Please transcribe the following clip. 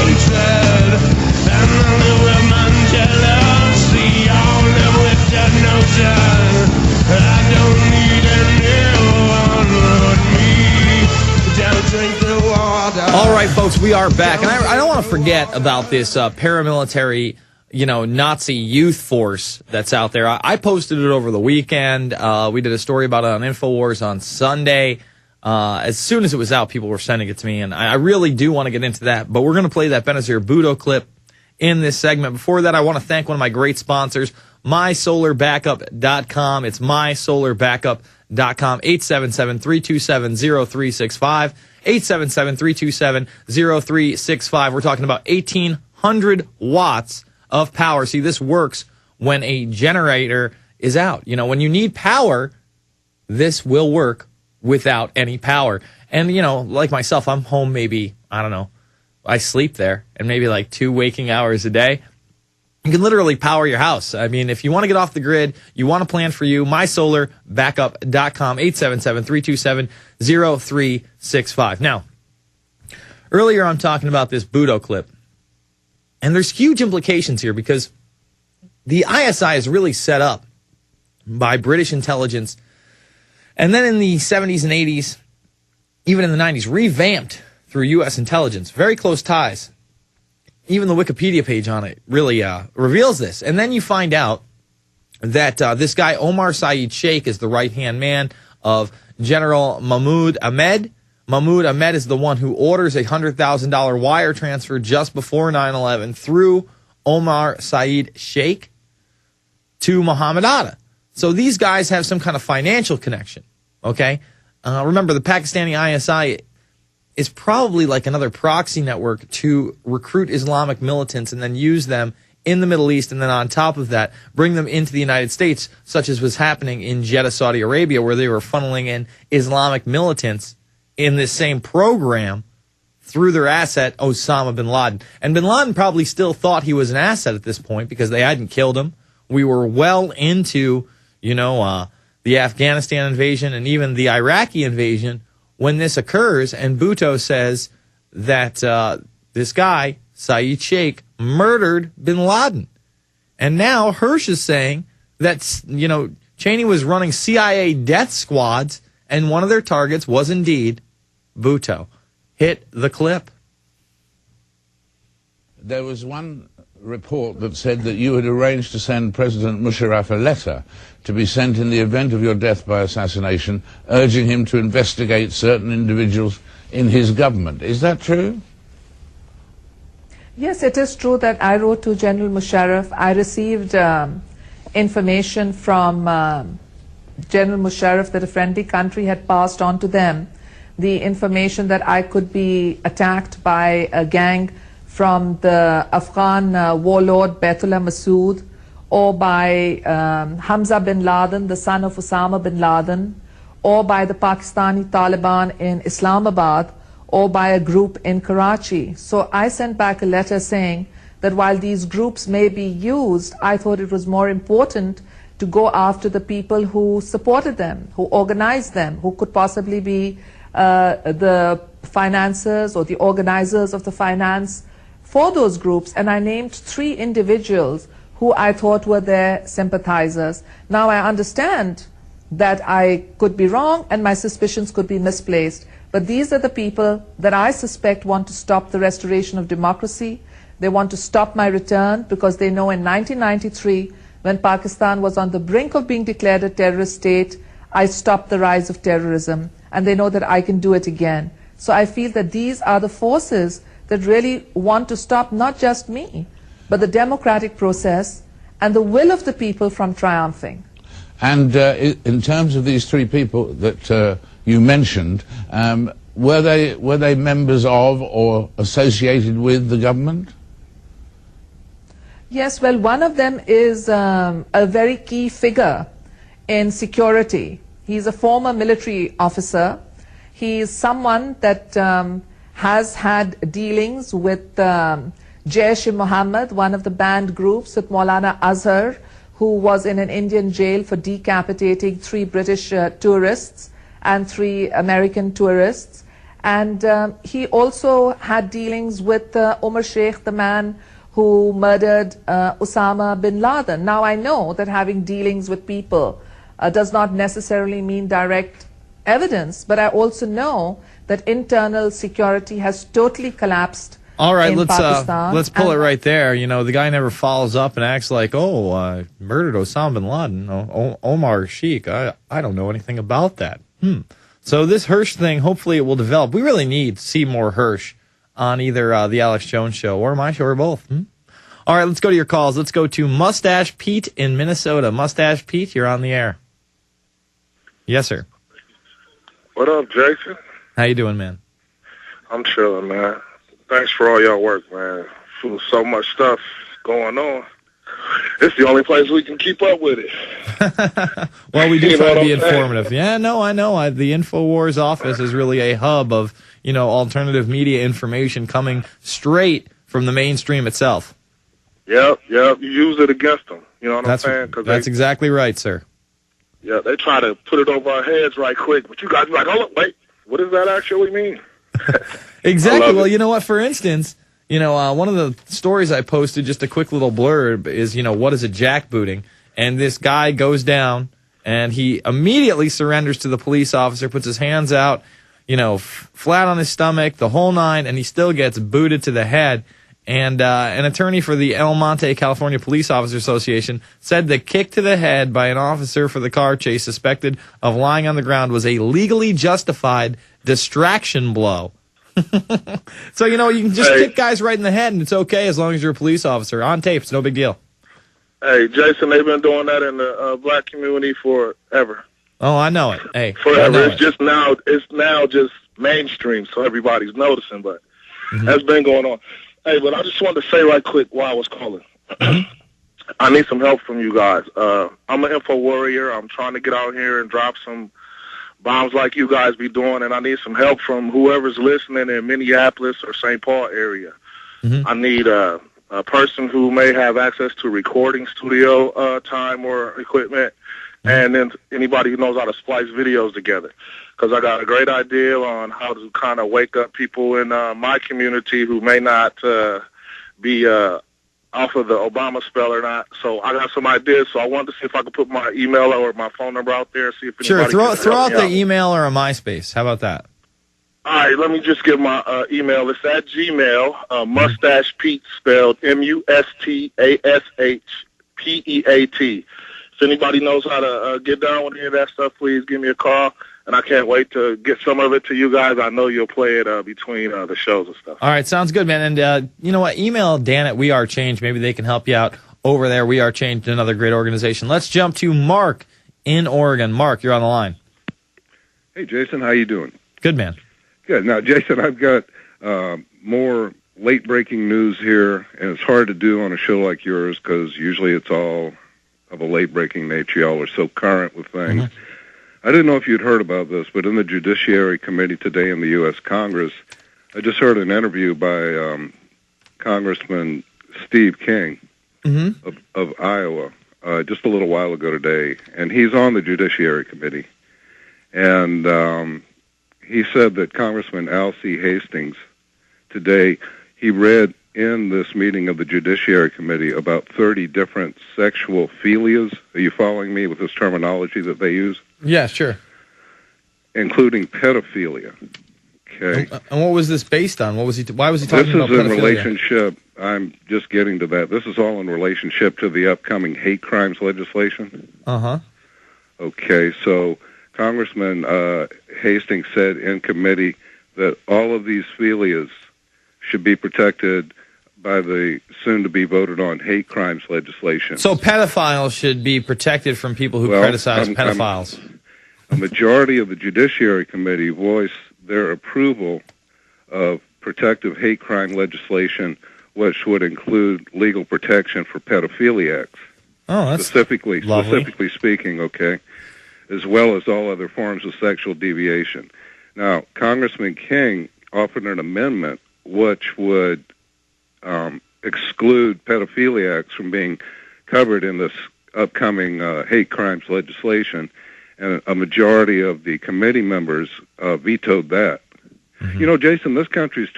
hatred, and I live with my jealousy. I'll live with that notion. I don't need anyone but me. Don't drink the water. All right, folks, we are back. And I don't want to forget about this paramilitary, Nazi youth force that's out there. I posted it over the weekend. We did a story about it on Infowars on Sunday. As soon as it was out, people were sending it to me, and I really do want to get into that. But we're going to play that Benazir Bhutto clip in this segment. Before that, I want to thank one of my great sponsors, MySolarBackup.com. It's MySolarBackup.com, 877-327-0365, 877-327-0365. We're talking about 1,800 watts of power. See, this works when a generator is out. When you need power, this will work without any power. And, like myself, I'm home maybe, I don't know, I sleep there, and maybe like 2 waking hours a day. You can literally power your house. I mean, if you want to get off the grid, you want a plan for you, MySolarBackup.com, 877-327-0365. Now, earlier I'm talking about this Bhutto clip, and there's huge implications here because the ISI is really set up by British intelligence, and then in the 70s and 80s, even in the 90s, revamped through U.S. intelligence. Very close ties. Even the Wikipedia page on it really reveals this. And then you find out that this guy, Omar Saeed Sheikh, is the right-hand man of General Mahmoud Ahmed. Mahmoud Ahmed is the one who orders a $100,000 wire transfer just before 9/11 through Omar Saeed Sheikh to Muhammad Atta. So these guys have some kind of financial connection, okay? Remember, the Pakistani ISI is probably like another proxy network to recruit Islamic militants and then use them in the Middle East, and then on top of that, bring them into the United States, such as was happening in Jeddah, Saudi Arabia, where they were funneling in Islamic militants in this same program through their asset, Osama bin Laden. And bin Laden probably still thought he was an asset at this point because they hadn't killed him. We were well into, the Afghanistan invasion and even the Iraqi invasion when this occurs, and Bhutto says that this guy, Saeed Sheikh, murdered bin Laden. And now Hirsch is saying that, Cheney was running CIA death squads, and one of their targets was indeed Bhutto. Hit the clip. There was one report that said that you had arranged to send President Musharraf a letter to be sent in the event of your death by assassination, urging him to investigate certain individuals in his government. Is that true? Yes, it is true that I wrote to General Musharraf. I received information from General Musharraf that a friendly country had passed on to them the information that I could be attacked by a gang from the Afghan warlord Baitullah Masood, or by Hamza bin Laden, the son of Osama bin Laden, or by the Pakistani Taliban in Islamabad, or by a group in Karachi. So I sent back a letter saying that while these groups may be used, I thought it was more important to go after the people who supported them, who organized them, who could possibly be the financiers or the organizers of the finance for those groups. And I named 3 individuals who I thought were their sympathizers. Now I understand that I could be wrong and my suspicions could be misplaced, but these are the people that I suspect want to stop the restoration of democracy. They want to stop my return because they know in 1993, when Pakistan was on the brink of being declared a terrorist state, I stopped the rise of terrorism, and they know that I can do it again. So I feel that these are the forces that really want to stop not just me, but the democratic process and the will of the people from triumphing. And in terms of these 3 people that you mentioned, were they members of or associated with the government? Yes, well, one of them is a very key figure in security. He's a former military officer. He is someone that has had dealings with Jaish-e-Mohammed, one of the banned groups, with Maulana Azhar, who was in an Indian jail for decapitating 3 British tourists and 3 American tourists. And he also had dealings with Omar Sheikh, the man who murdered Osama bin Laden. Now, I know that having dealings with people does not necessarily mean direct evidence, but I also know that internal security has totally collapsed. All right, in Pakistan. let's pull it right there. You know, the guy never follows up and acts like, oh, murdered Osama bin Laden, Omar Sheikh. I don't know anything about that. So this Hirsch thing, hopefully it will develop. We really need to see more Hirsch on either the Alex Jones show or my show or both. All right, let's go to your calls. Let's go to Mustache Pete in Minnesota. Mustache Pete, you're on the air. Yes, sir. What up, Jason? How you doing, man? I'm chilling, man. Thanks for all y'all work, man. There's so much stuff going on. It's the only place we can keep up with it. Well, we do try to be informative. Yeah, no, I know. The Infowars office is really a hub of, alternative media information coming straight from the mainstream itself. Yep. You use it against them. You know what I'm saying? That's exactly right, sir. Yeah, they try to put it over our heads right quick, but you guys be like, hold up, wait, what does that actually mean? Exactly. Well, you know what? For instance, one of the stories I posted, just a quick little blurb, is, what is a jackbooting? And this guy goes down, and he immediately surrenders to the police officer, puts his hands out, flat on his stomach, the whole nine, and he still gets booted to the head. And an attorney for the El Monte, California Police Officers Association said the kick to the head by an officer for the car chase suspected of lying on the ground was a legally justified distraction blow. So, you can just kick guys right in the head, and it's okay as long as you're a police officer. On tape, it's no big deal. Hey, Jason, they've been doing that in the black community forever. Oh, I know it. Hey, forever. It's now just mainstream, so everybody's noticing, but that's been going on. Hey, but I just wanted to say right quick why I was calling. I need some help from you guys. I'm an Infowarrior. I'm trying to get out here and drop some bombs like you guys be doing, and I need some help from whoever's listening in Minneapolis or St. Paul area. I need a person who may have access to recording studio time or equipment, and then anybody who knows how to splice videos together. Because I got a great idea on how to kind of wake up people in my community who may not be off of the Obama spell or not. So I got some ideas, so I wanted to see if I could put my email or my phone number out there, see if anybody Sure, throw out the email or a MySpace. How about that? All right, let me just give my email. It's at Gmail, Mustache Pete, spelled Mustashpeat. If anybody knows how to get down with any of that stuff, please give me a call. And I can't wait to get some of it to you guys. I know you'll play it between the shows and stuff. All right, sounds good, man. And you know what? Email Dan at We Are Change. Maybe they can help you out over there. We Are Change, another great organization. Let's jump to Mark in Oregon. Mark, you're on the line. Hey, Jason. How you doing? Good, man. Good. Now, Jason, I've got more late-breaking news here, and it's hard to do on a show like yours because usually it's all of a late-breaking nature. Y'all are so current with things. I didn't know if you'd heard about this, but in the Judiciary Committee today in the U.S. Congress, I just heard an interview by Congressman Steve King of Iowa just a little while ago today, and he's on the Judiciary Committee. And he said that Congressman Al C. Hastings today, he read in this meeting of the Judiciary Committee about 30 different sexual philias. Are you following me with this terminology that they use? Yeah, sure. Including pedophilia. Okay. And what was this based on? Why was he talking about pedophilia? This is in relationship. I'm just getting to that. This is all in relationship to the upcoming hate crimes legislation. Okay, so Congressman Hastings said in committee that all of these philias should be protected by the soon-to-be voted-on hate crimes legislation. So pedophiles should be protected from people who criticize pedophiles. A majority of the Judiciary Committee voiced their approval of protective hate crime legislation, which would include legal protection for pedophiliacs. Oh, that's specifically speaking, okay, as well as all other forms of sexual deviation. Now, Congressman King offered an amendment which would exclude pedophiliacs from being covered in this upcoming hate crimes legislation, and a majority of the committee members vetoed that. You know, Jason, this country's